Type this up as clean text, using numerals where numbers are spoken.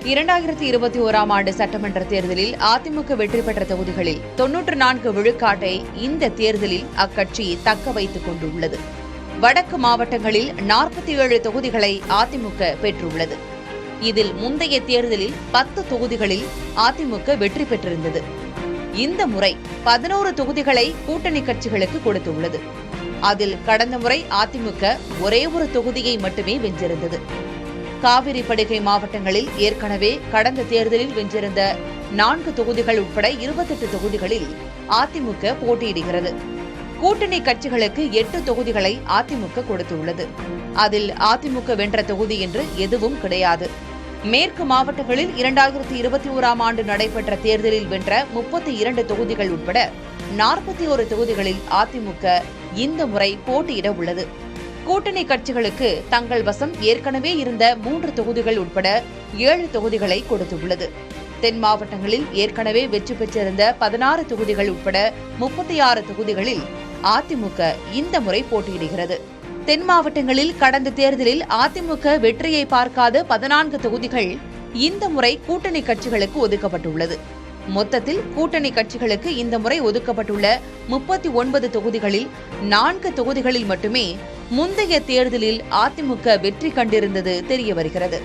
2021ஆம் ஆண்டு சட்டமன்ற தேர்தலில் அதிமுக வெற்றி பெற்ற தொகுதிகளில் 94 விழுக்காட்டை இந்த தேர்தலில் அக்கட்சி தக்க வைத்துக் கொண்டுள்ளது. வடக்கு மாவட்டங்களில் 47 தொகுதிகளை அதிமுக பெற்றுள்ளது. இதில் முந்தைய தேர்தலில் 10 தொகுதிகளில் அதிமுக வெற்றி பெற்றிருந்தது. இந்த முறை 11 தொகுதிகளை கூட்டணி கட்சிகளுக்கு கொடுத்துள்ளது. அதில் கடந்த முறை அதிமுக ஒரே ஒரு தொகுதியை மட்டுமே வென்றிருந்தது. காவிரி படுகை மாவட்டங்களில் ஏற்கனவே கடந்த தேர்தலில் வென்றிருந்த 4 தொகுதிகள் உட்பட 28 தொகுதிகளில் அதிமுக போட்டியிடுகிறது. கூட்டணி கட்சிகளுக்கு 8 தொகுதிகளை அதிமுக கொடுத்துள்ளது. அதில் அதிமுக வென்ற தொகுதி என்று எதுவும் கிடையாது. மேற்கு மாவட்டங்களில் 2021ஆம் ஆண்டு நடைபெற்ற தேர்தலில் வென்ற 32 தொகுதிகள் உட்பட 41 தொகுதிகளில் அதிமுக இந்த முறை போட்டியிட உள்ளது. கூட்டணி கட்சிகளுக்கு தங்கள் வசம் ஏற்கனவே இருந்த 3 தொகுதிகள் உட்பட 7 தொகுதிகளை கொடுத்துள்ளது. தென் மாவட்டங்களில் ஏற்கனவே வெற்றி பெற்றிருந்த 16 தொகுதிகள் உட்பட 36 தொகுதிகளில் அதிமுக இந்த முறை போட்டியிடுகிறது. தென் மாவட்டங்களில் கடந்த தேர்தலில் அதிமுக வெற்றியை பார்க்காத 14 தொகுதிகள் இந்த முறை கூட்டணி கட்சிகளுக்கு ஒதுக்கப்பட்டுள்ளது. மொத்தத்தில் கூட்டணி கட்சிகளுக்கு இந்த முறை ஒதுக்கப்பட்டுள்ள 39 தொகுதிகளில் 4 தொகுதிகளில் மட்டுமே முந்தைய தேர்தலில் அதிமுக வெற்றி கண்டிருந்தது தெரியவருகிறது.